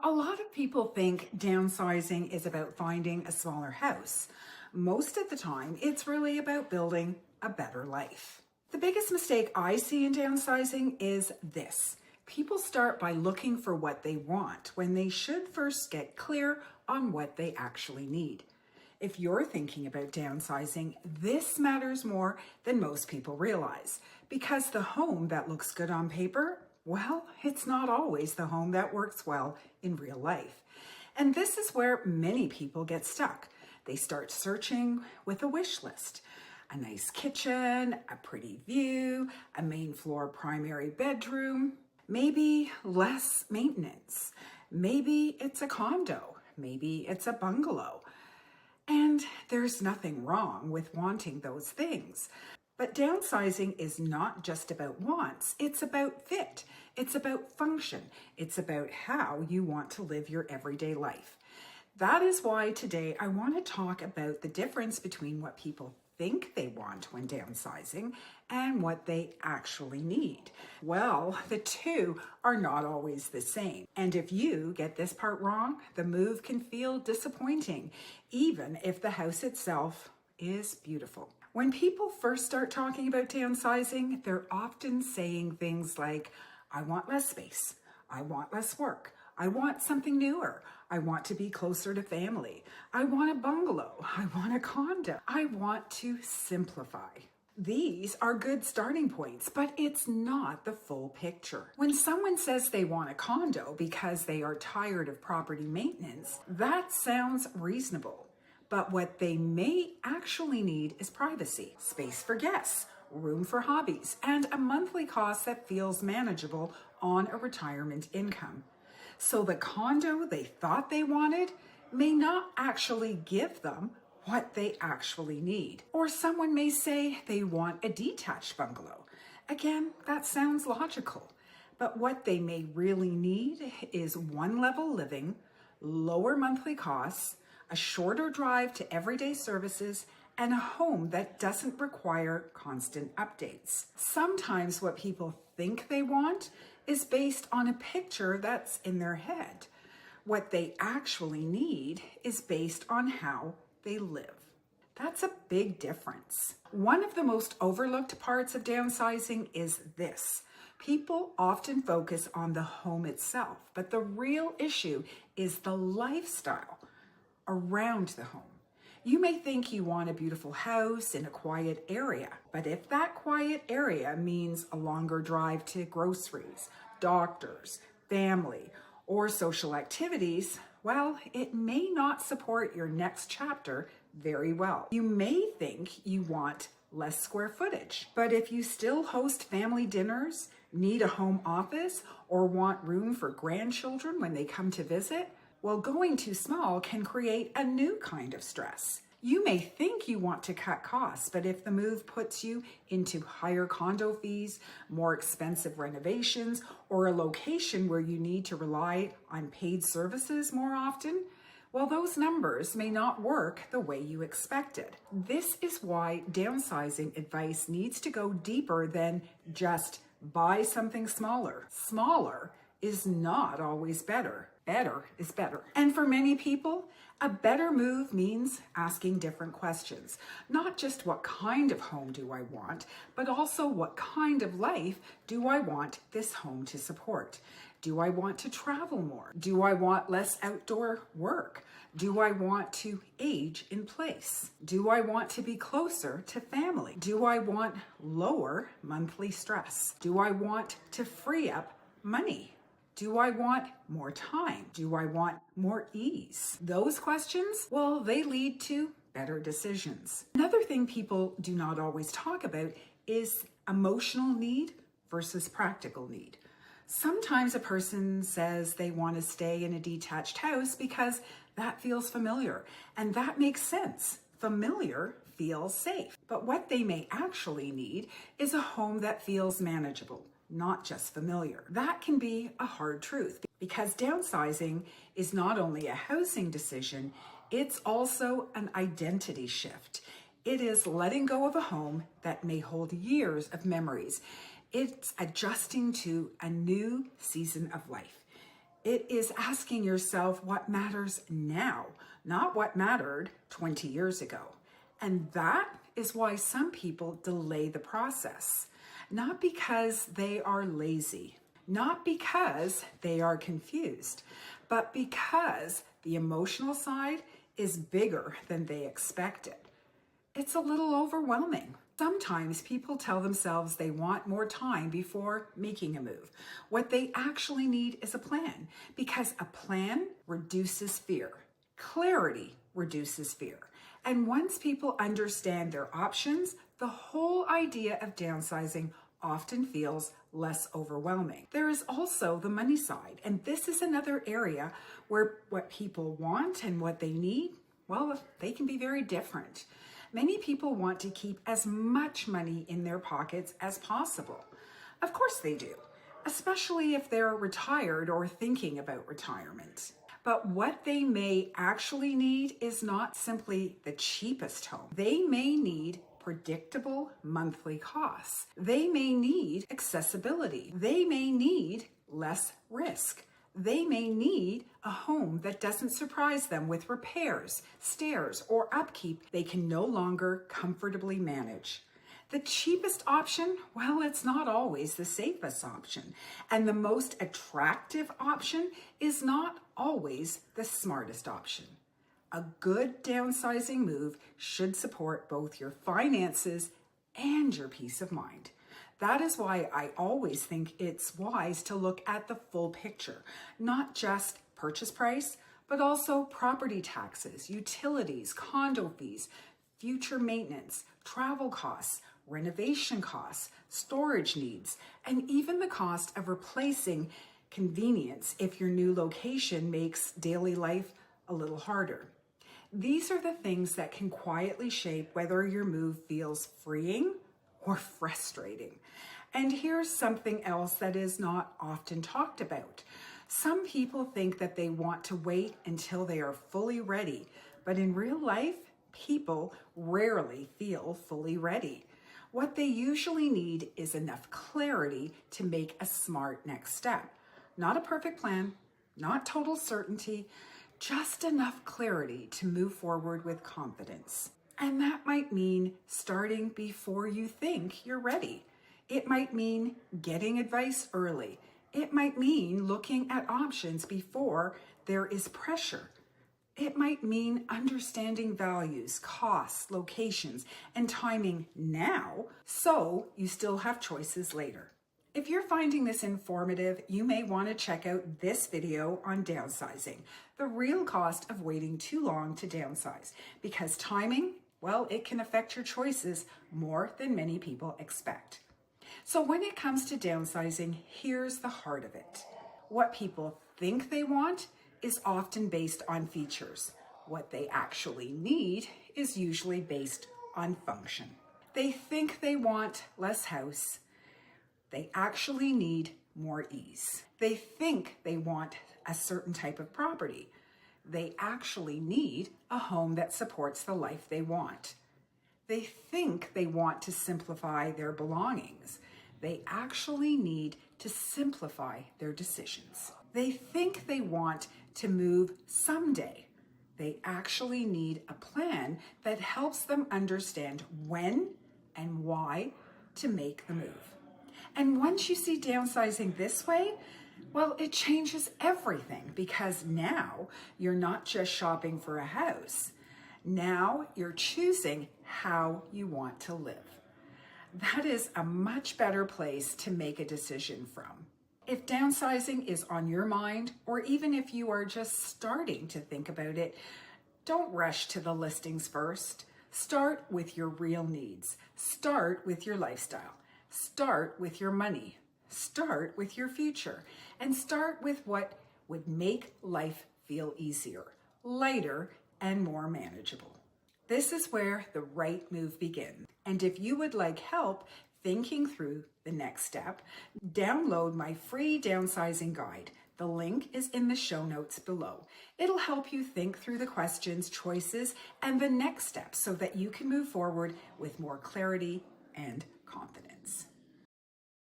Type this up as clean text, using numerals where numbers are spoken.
A lot of people think downsizing is about finding a smaller house. Most of the time, it's really about building a better life. The biggest mistake I see in downsizing is this. People start by looking for what they want when they should first get clear on what they actually need. If you're thinking about downsizing, this matters more than most people realize, because the home that looks good on paper, well, it's not always the home that works well in real life. And this is where many people get stuck. They start searching with a wish list. A nice kitchen, a pretty view, a main floor primary bedroom, maybe less maintenance. Maybe it's a condo, maybe it's a bungalow. And there's nothing wrong with wanting those things. But downsizing is not just about wants, it's about fit, it's about function, it's about how you want to live your everyday life. That is why today I want to talk about the difference between what people think they want when downsizing and what they actually need. Well, the two are not always the same. And if you get this part wrong, the move can feel disappointing, even if the house itself is beautiful. When people first start talking about downsizing, they're often saying things like, I want less space, I want less work, I want something newer, I want to be closer to family, I want a bungalow, I want a condo, I want to simplify. These are good starting points, but it's not the full picture. When someone says they want a condo because they are tired of property maintenance, that sounds reasonable. But what they may actually need is privacy, space for guests, room for hobbies, and a monthly cost that feels manageable on a retirement income. So the condo they thought they wanted may not actually give them what they actually need. Or someone may say they want a detached bungalow. Again, that sounds logical. But what they may really need is one-level living, lower monthly costs, a shorter drive to everyday services, and a home that doesn't require constant updates. Sometimes what people think they want is based on a picture that's in their head. What they actually need is based on how they live. That's a big difference. One of the most overlooked parts of downsizing is this. People often focus on the home itself, but the real issue is the lifestyle around the home. You may think you want a beautiful house in a quiet area, but if that quiet area means a longer drive to groceries, doctors, family, or social activities, well, it may not support your next chapter very well. You may think you want less square footage, but if you still host family dinners, need a home office, or want room for grandchildren when they come to visit, well, going too small can create a new kind of stress. You may think you want to cut costs, but if the move puts you into higher condo fees, more expensive renovations, or a location where you need to rely on paid services more often, well, those numbers may not work the way you expected. This is why downsizing advice needs to go deeper than just buy something smaller. Smaller is not always better. Better is better. And for many people, a better move means asking different questions. Not just what kind of home do I want, but also what kind of life do I want this home to support? Do I want to travel more? Do I want less outdoor work? Do I want to age in place? Do I want to be closer to family? Do I want lower monthly stress? Do I want to free up money? Do I want more time? Do I want more ease? Those questions, well, they lead to better decisions. Another thing people do not always talk about is emotional need versus practical need. Sometimes a person says they want to stay in a detached house because that feels familiar, and that makes sense. Familiar feels safe. But what they may actually need is a home that feels manageable, not just familiar. That can be a hard truth because downsizing is not only a housing decision, it's also an identity shift. It is letting go of a home that may hold years of memories. It's adjusting to a new season of life. It is asking yourself what matters now, not what mattered 20 years ago. And that is why some people delay the process, not because they are lazy, not because they are confused, but because the emotional side is bigger than they expected. It's a little overwhelming. Sometimes people tell themselves they want more time before making a move. What they actually need is a plan, because a plan reduces fear. Clarity reduces fear. And once people understand their options, the whole idea of downsizing often feels less overwhelming. There is also the money side, and this is another area where what people want and what they need, well, they can be very different. Many people want to keep as much money in their pockets as possible. Of course they do, especially if they're retired or thinking about retirement. But what they may actually need is not simply the cheapest home. They may need predictable monthly costs. They may need accessibility. They may need less risk. They may need a home that doesn't surprise them with repairs, stairs, or upkeep they can no longer comfortably manage. The cheapest option, well, it's not always the safest option. And the most attractive option is not always the smartest option. A good downsizing move should support both your finances and your peace of mind. That is why I always think it's wise to look at the full picture, not just purchase price, but also property taxes, utilities, condo fees, future maintenance, travel costs, renovation costs, storage needs, and even the cost of replacing convenience if your new location makes daily life a little harder. These are the things that can quietly shape whether your move feels freeing or frustrating. And here's something else that is not often talked about. Some people think that they want to wait until they are fully ready, but in real life, people rarely feel fully ready. What they usually need is enough clarity to make a smart next step. Not a perfect plan, not total certainty, just enough clarity to move forward with confidence. And that might mean starting before you think you're ready. It might mean getting advice early. It might mean looking at options before there is pressure. It might mean understanding values, costs, locations, and timing now, so you still have choices later. If you're finding this informative, you may want to check out this video on downsizing, the real cost of waiting too long to downsize, because timing, well, it can affect your choices more than many people expect. So when it comes to downsizing, here's the heart of it. What people think they want is often based on features. What they actually need is usually based on function. They think they want less house. They actually need more ease. They think they want a certain type of property. They actually need a home that supports the life they want. They think they want to simplify their belongings. They actually need to simplify their decisions. They think they want to move someday. They actually need a plan that helps them understand when and why to make the move. And once you see downsizing this way, well, it changes everything, because now you're not just shopping for a house. Now you're choosing how you want to live. That is a much better place to make a decision from. If downsizing is on your mind, or even if you are just starting to think about it, don't rush to the listings first. Start with your real needs. Start with your lifestyle. Start with your money. Start with your future. And start with what would make life feel easier, lighter, and more manageable. This is where the right move begins. And if you would like help thinking through the next step, download my free downsizing guide. The link is in the show notes below. It'll help you think through the questions, choices, and the next steps so that you can move forward with more clarity and confidence.